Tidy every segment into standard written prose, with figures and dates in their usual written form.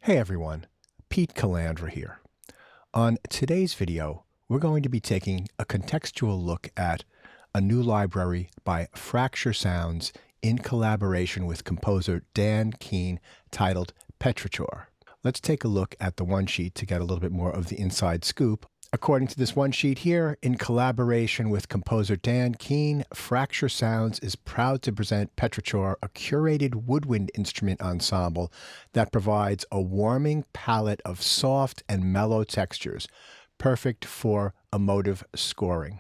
Hey everyone, Pete Calandra here. On today's video, we're going to be taking a contextual look at a new library by Fracture Sounds in collaboration with composer Dan Keene titled Petrichor. Let's take a look at the one sheet to get a little bit more of the inside scoop. According to this one sheet here, in collaboration with composer Dan Keene, Fracture Sounds is proud to present Petrichor, a curated woodwind instrument ensemble that provides a warming palette of soft and mellow textures, perfect for emotive scoring.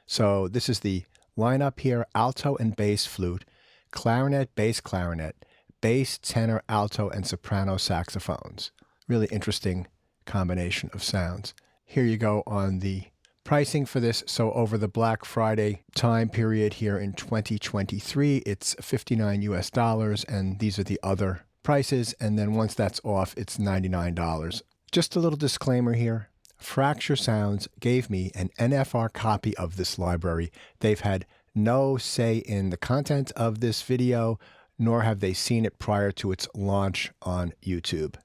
So this is the lineup here: alto and bass flute, clarinet, bass clarinet, bass, tenor, alto, and soprano saxophones. Really interesting combination of sounds. Here you go on the pricing for this. So over the Black Friday time period here in 2023, it's $59 US, and these are the other prices. And then once that's off, it's $99. Just a little disclaimer here. Fracture Sounds gave me an NFR copy of this library. They've had no say in the content of this video, nor have they seen it prior to its launch on YouTube.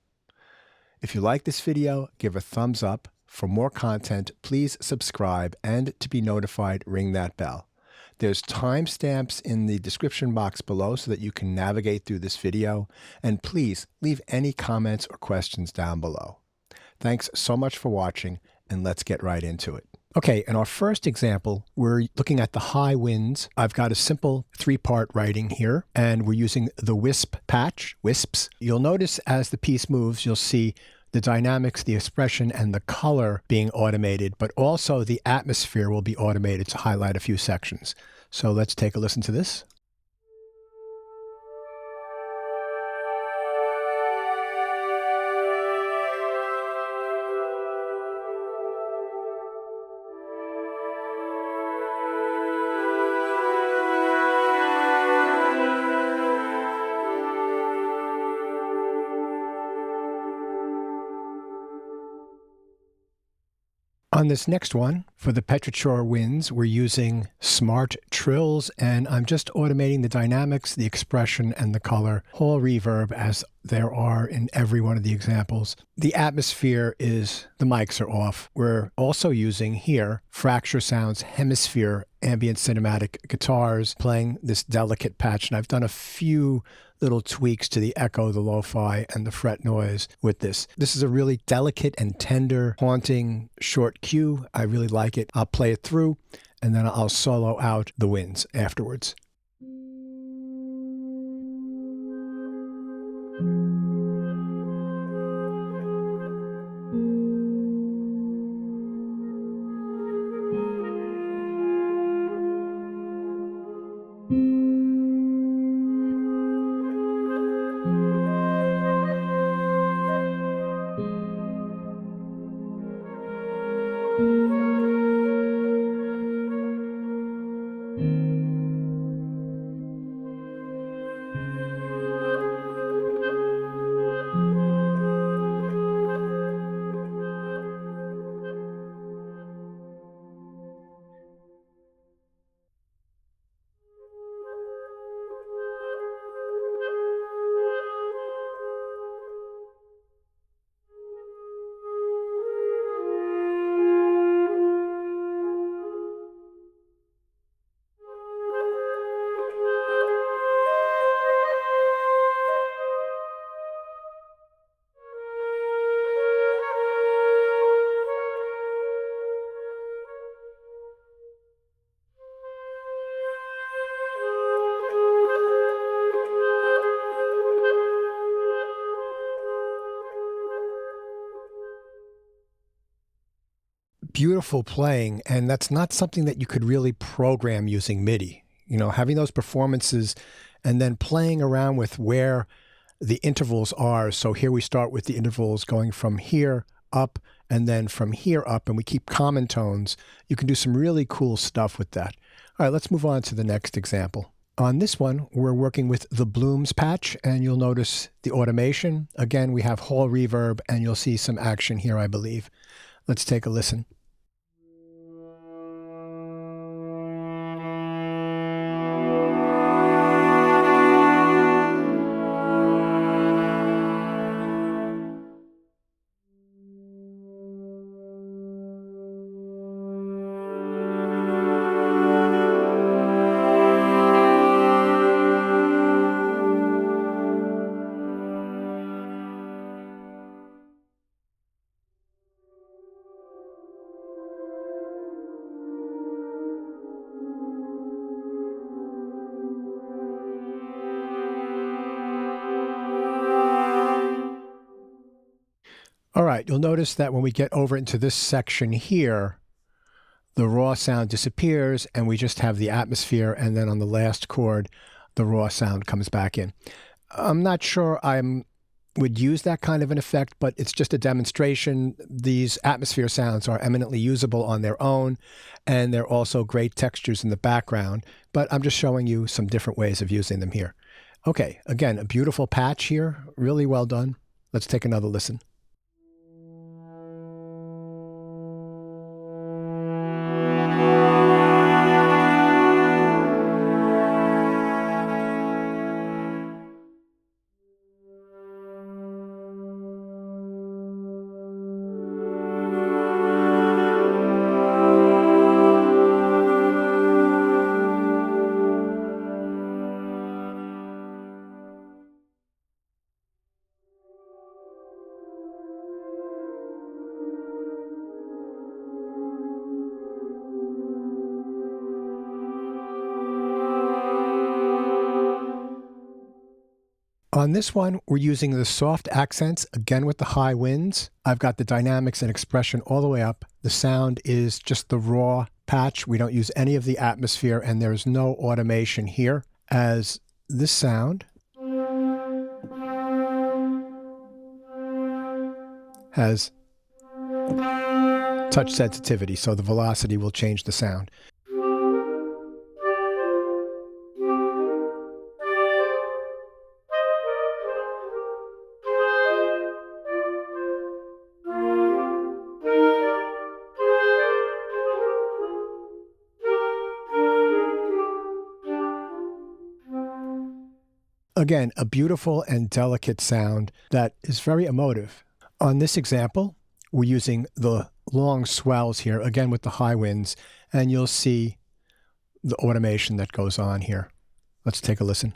If you like this video, give a thumbs up. For more content, please subscribe, and to be notified, ring that bell. There's timestamps in the description box below so that you can navigate through this video, and please leave any comments or questions down below. Thanks so much for watching, and let's get right into it. Okay, in our first example, we're looking at the high winds. I've got a simple three-part writing here, and we're using the wisp patch, wisps. You'll notice as the piece moves, you'll see the dynamics, the expression, and the color being automated, but also the atmosphere will be automated to highlight a few sections. So let's take a listen to this. On this next one, for the Petrichor winds, we're using Smart Trills, and I'm just automating the dynamics, the expression, and the color, whole reverb, as there are in every one of the examples. The atmosphere is, the mics are off. We're also using here Fracture Sounds Hemisphere ambient cinematic guitars, playing this delicate patch, and I've done a few little tweaks to the echo, the lo-fi, and the fret noise with this. This is a really delicate and tender, haunting short cue. I really like it. I'll play it through, and then I'll solo out the winds afterwards. Beautiful playing, and that's not something that you could really program using MIDI. You know, having those performances and then playing around with where the intervals are. So here we start with the intervals going from here up and then from here up, and we keep common tones. You can do some really cool stuff with that. All right, let's move on to the next example. On this one, we're working with the Blooms patch, and you'll notice the automation. Again, we have whole reverb, and you'll see some action here, I believe. Let's take a listen. All right, you'll notice that when we get over into this section here, the raw sound disappears and we just have the atmosphere, and then on the last chord, the raw sound comes back in. I'm not sure I would use that kind of an effect, but it's just a demonstration. These atmosphere sounds are eminently usable on their own, and they're also great textures in the background, but I'm just showing you some different ways of using them here. Okay, again, a beautiful patch here, really well done. Let's take another listen. On this one, we're using the soft accents, again with the high winds. I've got the dynamics and expression all the way up. The sound is just the raw patch. We don't use any of the atmosphere, and there's no automation here, as this sound has touch sensitivity, so the velocity will change the sound. Again, a beautiful and delicate sound that is very emotive. On this example, we're using the long swells here, again with the high winds, and you'll see the automation that goes on here. Let's take a listen.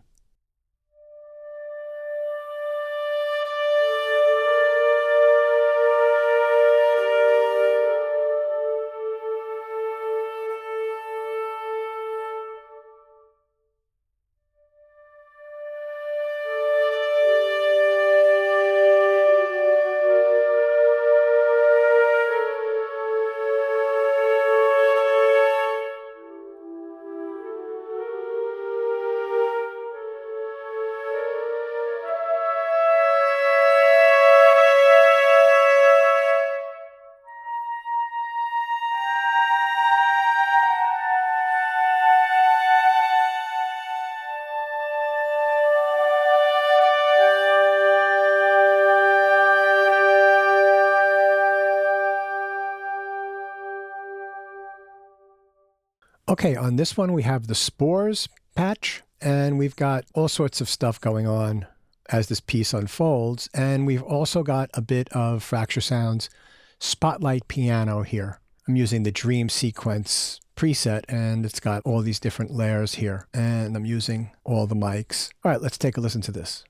Okay, on this one we have the Spores patch, and we've got all sorts of stuff going on as this piece unfolds, and we've also got a bit of Fracture Sounds Spotlight piano here. I'm using the Dream Sequence preset, and it's got all these different layers here, and I'm using all the mics. All right, let's take a listen to this.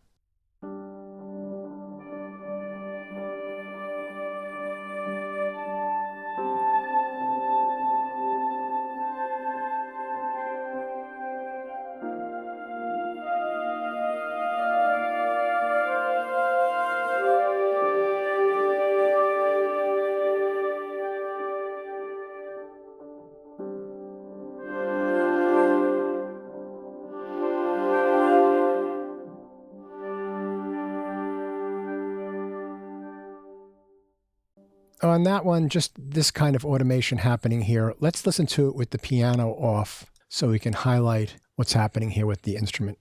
On that one, just this kind of automation happening here. Let's listen to it with the piano off so we can highlight what's happening here with the instrument.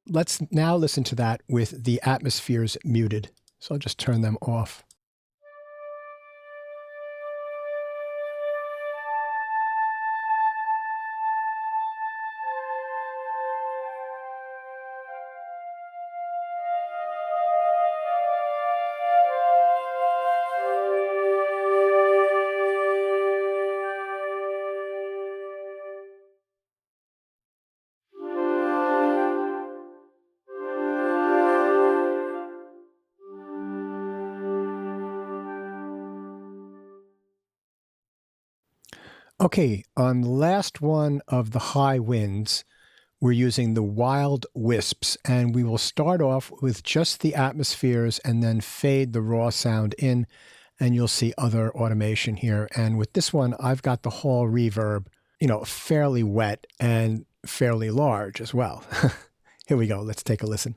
Let's now listen to that with the atmospheres muted. So I'll just turn them off. Okay, on the last one of the high winds, we're using the Winds-Wisps, and we will start off with just the atmospheres and then fade the raw sound in, and you'll see other automation here. And with this one, I've got the hall reverb, fairly wet and fairly large as well. Here we go. Let's take a listen.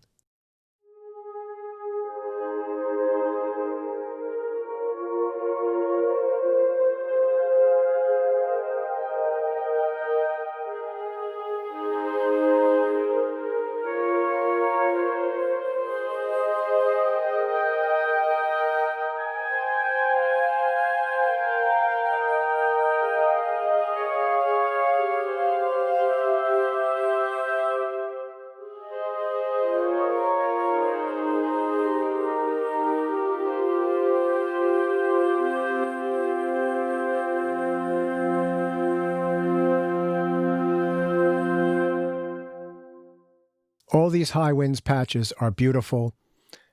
All these high winds patches are beautiful,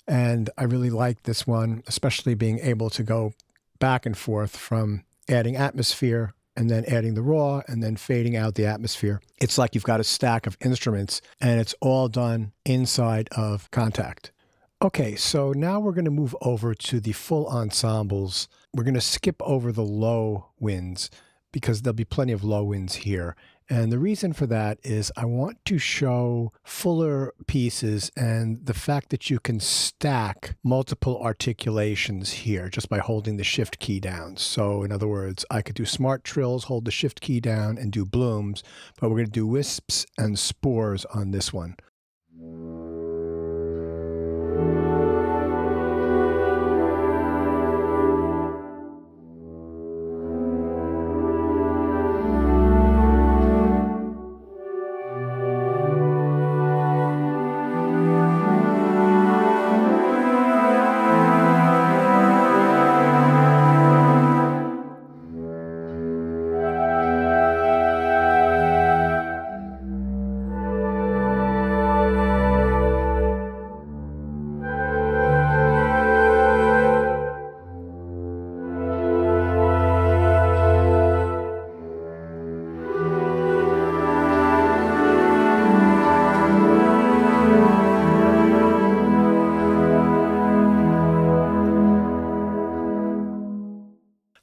and I really like this one, especially being able to go back and forth from adding atmosphere and then adding the raw and then fading out the atmosphere. It's like you've got a stack of instruments, and it's all done inside of Kontakt. Okay, so now we're going to move over to the full ensembles. We're going to skip over the low winds because there'll be plenty of low winds here. And the reason for that is I want to show fuller pieces and the fact that you can stack multiple articulations here just by holding the shift key down. So in other words, I could do smart trills, hold the shift key down, and do blooms, but we're going to do wisps and spores on this one.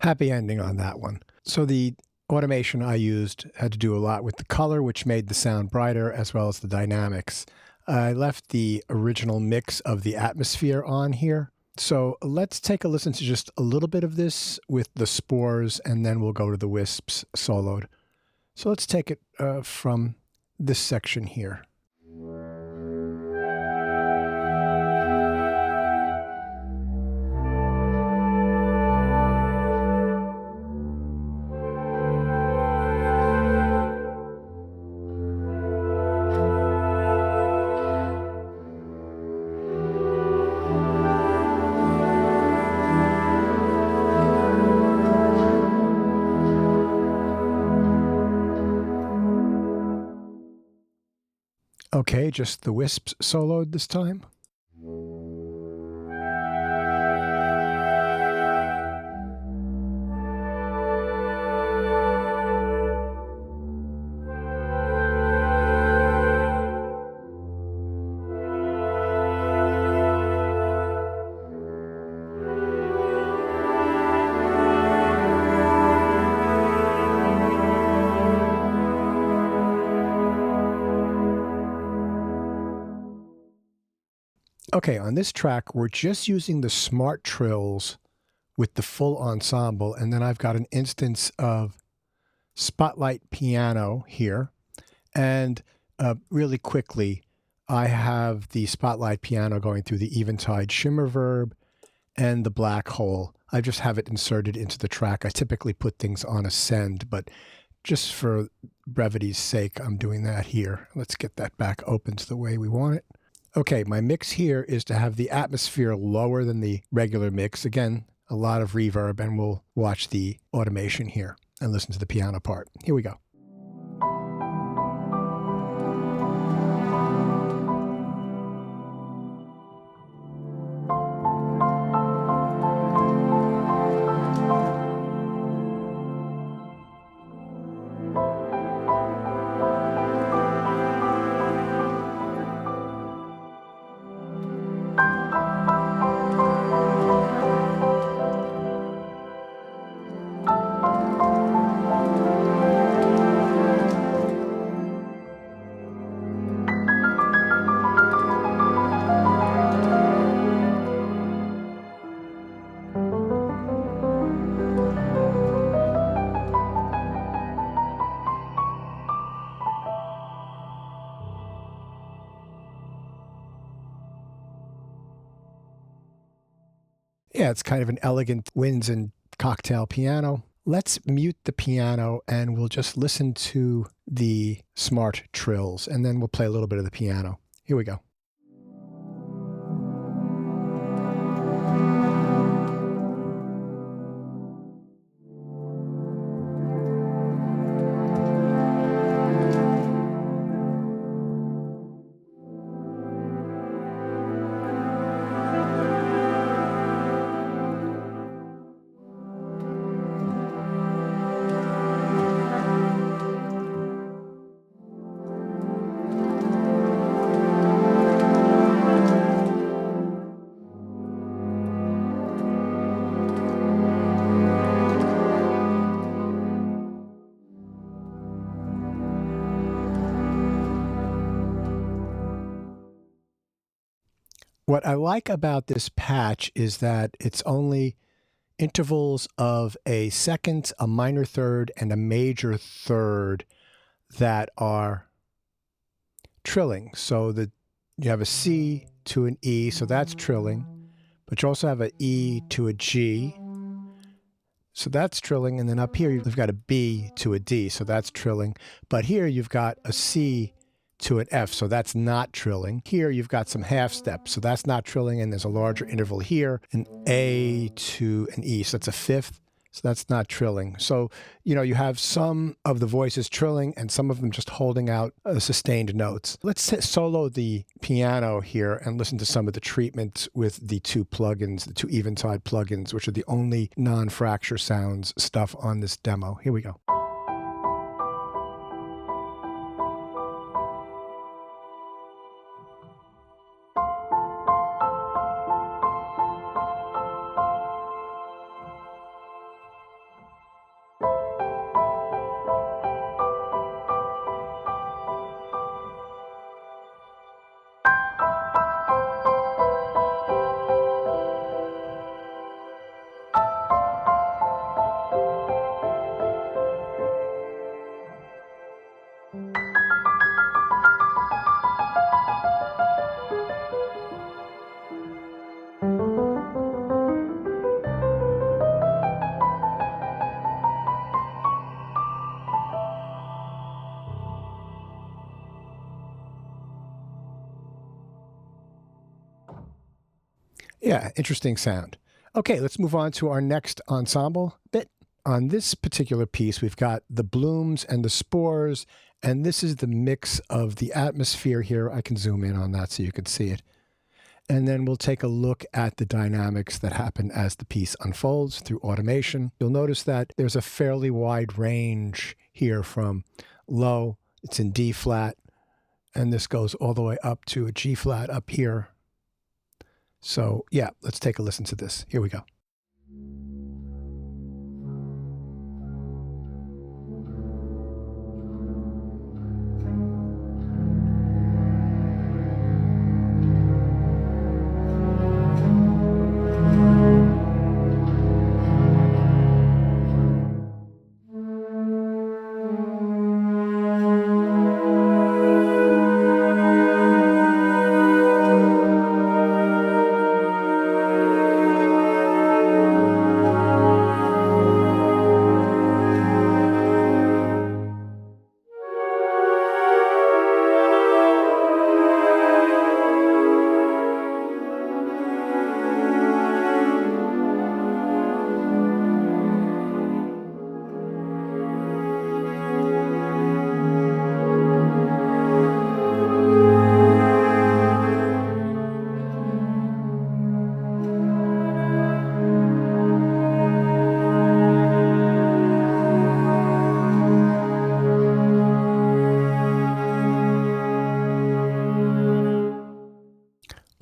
Happy ending on that one. So the automation I used had to do a lot with the color, which made the sound brighter, as well as the dynamics. I left the original mix of the atmosphere on here. So let's take a listen to just a little bit of this with the spores, and then we'll go to the wisps soloed. So let's take it from this section here. Okay, just the wisps soloed this time. Okay, on this track, we're just using the smart trills with the full ensemble, and then I've got an instance of Spotlight piano here. And really quickly, I have the Spotlight piano going through the Eventide shimmer verb and the black hole. I just have it inserted into the track. I typically put things on ascend, but just for brevity's sake, I'm doing that here. Let's get that back open to the way we want it. Okay, my mix here is to have the atmosphere lower than the regular mix. Again, a lot of reverb, and we'll watch the automation here and listen to the piano part. Here we go. Yeah, it's kind of an elegant winds and cocktail piano. Let's mute the piano and we'll just listen to the Smart Trills, and then we'll play a little bit of the piano. Here we go. What I like about this patch is that it's only intervals of a second, a minor third, and a major third that are trilling. So that you have a C to an E, so that's trilling, but you also have an E to a G, so that's trilling, and then up here you've got a B to a D, so that's trilling, but here you've got a C to an F, so that's not trilling. Here you've got some half steps, so that's not trilling, and there's a larger interval here, an A to an E, so that's a fifth, so that's not trilling. So, you know, you have some of the voices trilling and some of them just holding out sustained notes. Let's solo the piano here and listen to some of the treatments with the two plugins, the two Eventide plugins, which are the only non-fracture sounds stuff on this demo. Here we go. Yeah, interesting sound. Okay, let's move on to our next ensemble bit. On this particular piece, we've got the blooms and the spores, and this is the mix of the atmosphere here. I can zoom in on that so you can see it. And then we'll take a look at the dynamics that happen as the piece unfolds through automation. You'll notice that there's a fairly wide range here from low, it's in D flat, and this goes all the way up to a G flat up here. So yeah, let's take a listen to this. Here we go.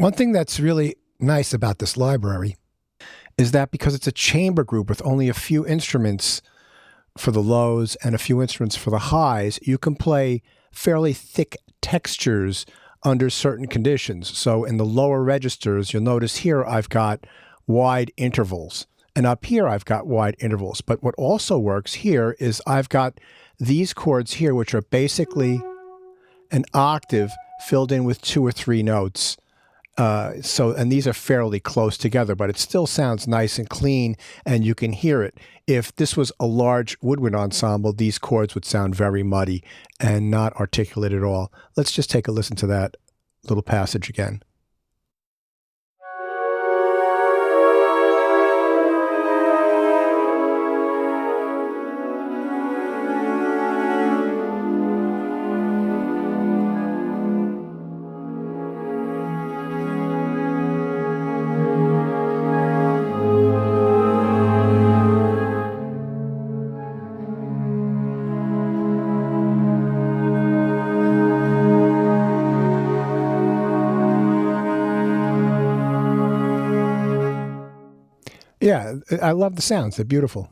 One thing that's really nice about this library is that because it's a chamber group with only a few instruments for the lows and a few instruments for the highs, you can play fairly thick textures under certain conditions. So in the lower registers, you'll notice here I've got wide intervals, and up here I've got wide intervals. But what also works here is I've got these chords here, which are basically an octave filled in with 2 or 3 notes. And these are fairly close together, but it still sounds nice and clean, and you can hear it. If this was a large woodwind ensemble, these chords would sound very muddy and not articulate at all. Let's just take a listen to that little passage again. Yeah, I love the sounds. They're beautiful.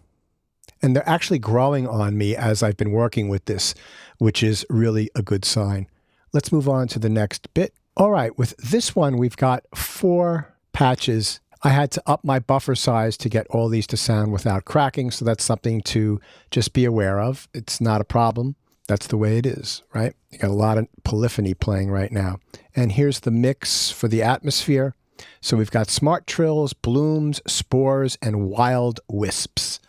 And they're actually growing on me as I've been working with this, which is really a good sign. Let's move on to the next bit. All right, with this one, we've got 4 patches. I had to up my buffer size to get all these to sound without cracking, so that's something to just be aware of. It's not a problem. That's the way it is, right? You got a lot of polyphony playing right now. And here's the mix for the atmosphere. So we've got smart trills, blooms, spores, and wild wisps.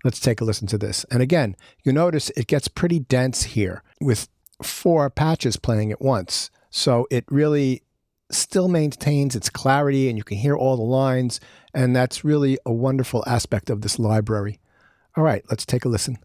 Let's take a listen to this. And again, you notice it gets pretty dense here with 4 patches playing at once. So it really still maintains its clarity and you can hear all the lines. And that's really a wonderful aspect of this library. All right, let's take a listen.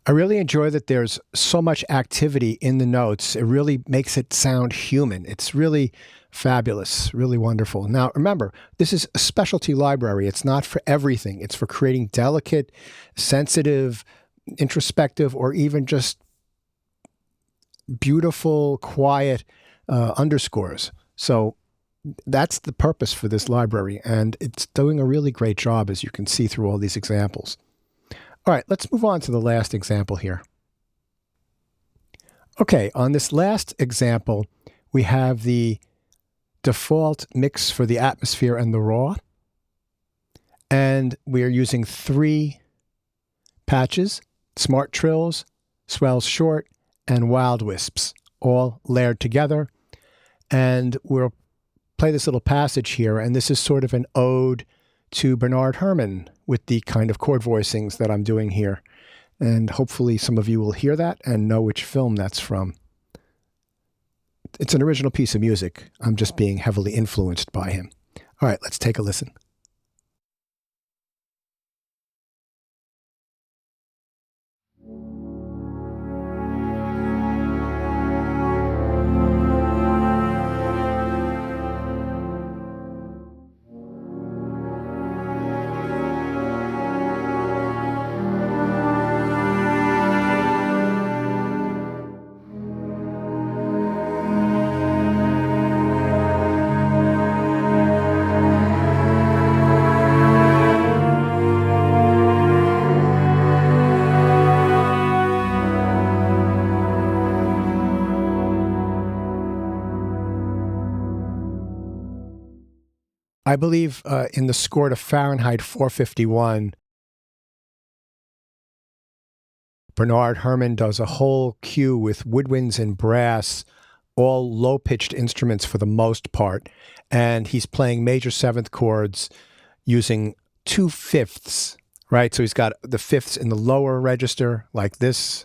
I really enjoy that there's so much activity in the notes. It really makes it sound human. It's really fabulous, really wonderful. Now, remember, this is a specialty library. It's not for everything. It's for creating delicate, sensitive, introspective, or even just beautiful, quiet underscores. So that's the purpose for this library, and it's doing a really great job, as you can see through all these examples. All right, let's move on to the last example here. Okay, on this last example, we have the default mix for the atmosphere and the raw. And we are using 3 patches, smart trills, swells short, and wild wisps, all layered together. And we'll play this little passage here, and this is sort of an ode to Bernard Herrmann with the kind of chord voicings that I'm doing here. And hopefully some of you will hear that and know which film that's from. It's an original piece of music. I'm just being heavily influenced by him. All right, let's take a listen. I believe in the score to Fahrenheit 451, Bernard Herrmann does a whole cue with woodwinds and brass, all low-pitched instruments for the most part, and he's playing major 7th chords using 2/5, right? So he's got the 5ths in the lower register, like this,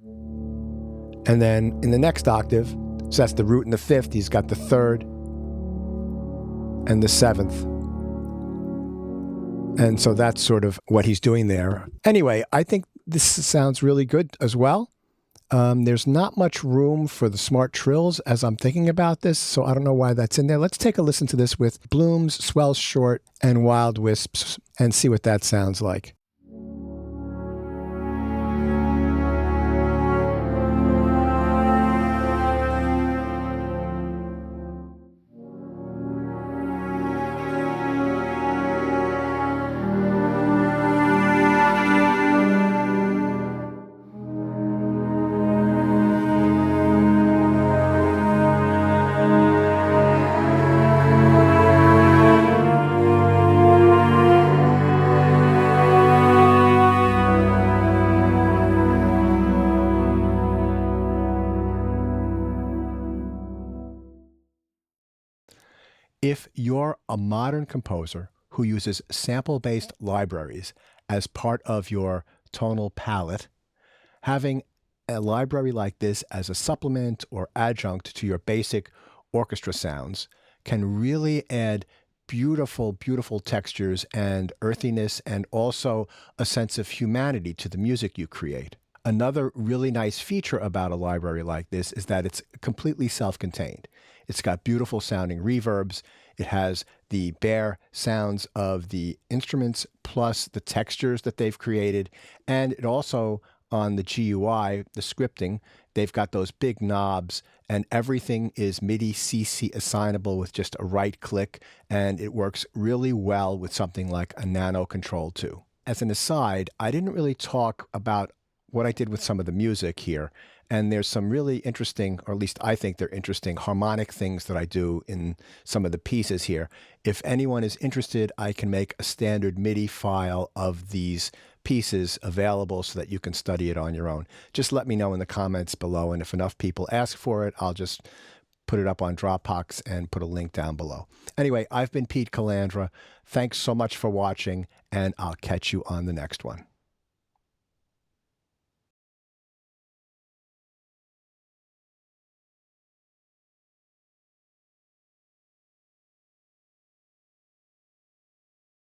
and then in the next octave, so that's the root and the 5th, he's got the 3rd, and the 7th. And so that's sort of what he's doing there. Anyway, I think this sounds really good as well. There's not much room for the Smart Trills as I'm thinking about this, so I don't know why that's in there. Let's take a listen to this with Blooms, Swells Short, and Wild Wisps and see what that sounds like. If you're a modern composer who uses sample-based libraries as part of your tonal palette, having a library like this as a supplement or adjunct to your basic orchestra sounds can really add beautiful, beautiful textures and earthiness, and also a sense of humanity to the music you create. Another really nice feature about a library like this is that it's completely self-contained. It's got beautiful sounding reverbs. It has the bare sounds of the instruments plus the textures that they've created. And it also, on the GUI, the scripting, they've got those big knobs, and everything is MIDI CC assignable with just a right click, and it works really well with something like a Nano Control 2. As an aside, I didn't really talk about what I did with some of the music here. And there's some really interesting, or at least I think they're interesting, harmonic things that I do in some of the pieces here. If anyone is interested, I can make a standard MIDI file of these pieces available so that you can study it on your own. Just let me know in the comments below, and if enough people ask for it, I'll just put it up on Dropbox and put a link down below. Anyway, I've been Pete Calandra. Thanks so much for watching, and I'll catch you on the next one.